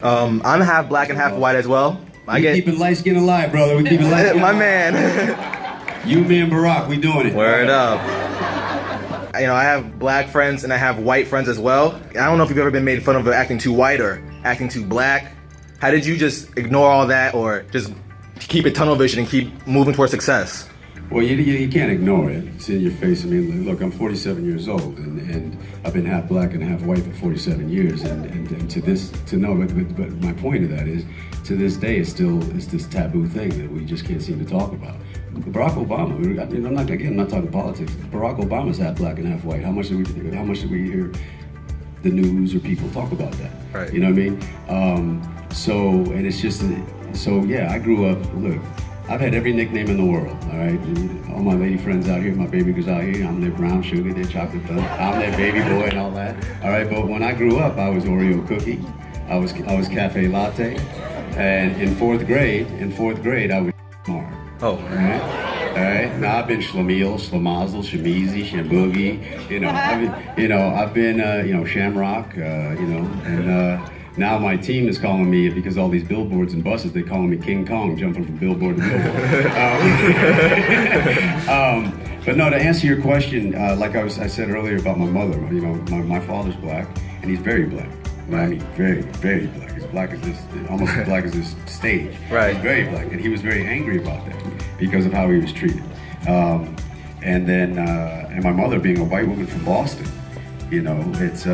I'm half black and half white as well. We keeping light skin alive, brother. We keeping light skin my alive. man. You, me, and Barack, we doing it. Word up. You know, I have black friends and I have white friends as well. I don't know if you've ever been made fun of for acting too white or acting too black. How did you just ignore all that or just keep it tunnel vision and keep moving towards success? Well, you can't ignore it. It's in your face. I mean, look, I'm 47 years old, and I've been half black and half white for 47 years, and to know, but my point of that is, to this day, it's this taboo thing that we just can't seem to talk about. Barack Obama, I'm not talking politics. Barack Obama's half black and half white. How much do we hear the news or people talk about that? Right. You know what I mean? And it's just, yeah, I grew up, look, I've had every nickname in the world, all right? All my lady friends out here, my baby girls out here, I'm their brown sugar, their chocolate thug, I'm their baby boy and all that, all right? But when I grew up, I was Oreo cookie, I was cafe latte, and in fourth grade, I was Mark. Oh. All right? Now I've been Schlemiel, Schlemazel, Shemizi, Shamboogie, I've been Shamrock, and now my team is calling me, because all these billboards and buses, they're calling me King Kong, jumping from billboard to billboard. But no, to answer your question, like I said earlier about my mother, my father's black, and he's very black. I mean, very, very black. As black as this, almost as black as this stage. Right. He's very black, and he was very angry about that because of how he was treated. And my mother being a white woman from Boston, it's,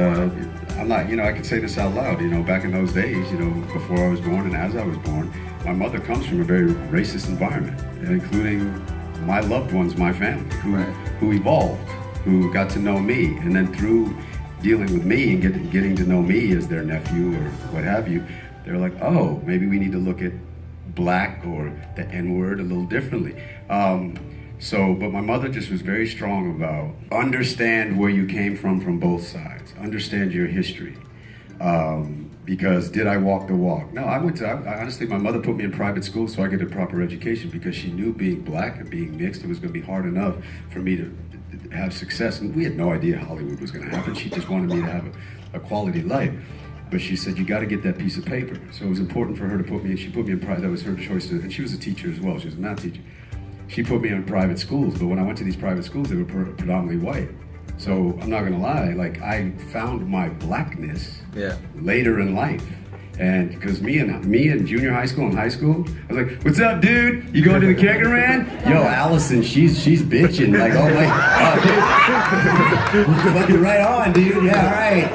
I'm not, I can say this out loud, back in those days, before I was born and as I was born, my mother comes from a very racist environment, including my loved ones, my family, who evolved, who got to know me, and then through dealing with me and getting to know me as their nephew or what have you, they're like, oh, maybe we need to look at black or the N-word a little differently. But my mother just was very strong about understand where you came from both sides, understand your history. Because did I walk the walk? No, honestly, my mother put me in private school so I get a proper education because she knew being black and being mixed, it was going to be hard enough for me to have success. And we had no idea Hollywood was going to happen. She just wanted me to have a quality life. But she said, you got to get that piece of paper. So it was important for her to she put me in private, that was her choice, and she was a teacher as well, she was a math teacher. She put me in private schools, but when I went to these private schools, they were predominantly white. So I'm not gonna lie, like I found my blackness later in life. And because me in junior high school and high school, I was like, what's up, dude? You going to the Keggeran? Yo, Allison, she's bitching. Like, oh my, dude. Fucking right on, dude. Yeah, all right.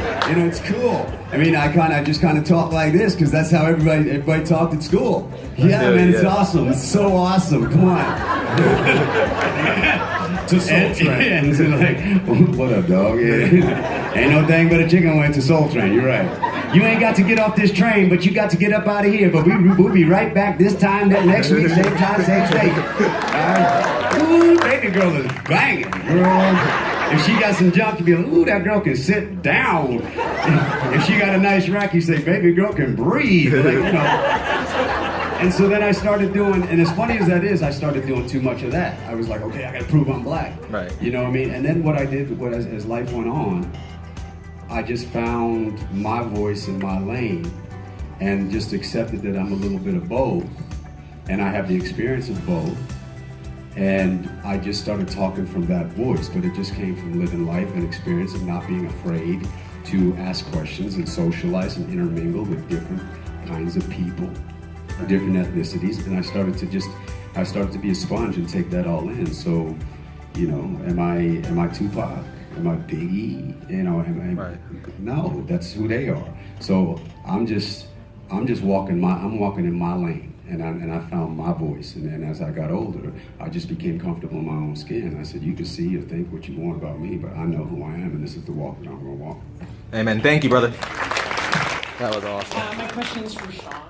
It's cool. I mean, I just kind of talk like this because that's how everybody talked at school. Yeah, man, it's awesome. It's so awesome. Come on. To Soul Train. And to like, what up, dog? Yeah. Ain't no thing but a chicken went to Soul Train. You're right. You ain't got to get off this train, but you got to get up out of here. But we'll be right back this time next week, same time, same station. Ooh, baby girl is banging, girl. If she got some junk, you be like, ooh, that girl can sit down. If she got a nice rack, you say, baby girl can breathe. Like, And so then I started doing, and as funny as that is, I started doing too much of that. I was like, okay, I gotta prove I'm black. Right. You know what I mean? And then what I did was, as life went on, I just found my voice in my lane and just accepted that I'm a little bit of both. And I have the experience of both. And I just started talking from that voice, but it just came from living life and experience and not being afraid to ask questions and socialize and intermingle with different kinds of people, different ethnicities. And I started to be a sponge and take that all in. So, am I Tupac? Am I Biggie? No, that's who they are. So I'm just walking in my lane, and I found my voice. And then as I got older, I just became comfortable in my own skin. I said, you can see or think what you want about me, but I know who I am, and this is the walk that I'm gonna walk. Amen. Thank you, brother. That was awesome. My question is for Sean.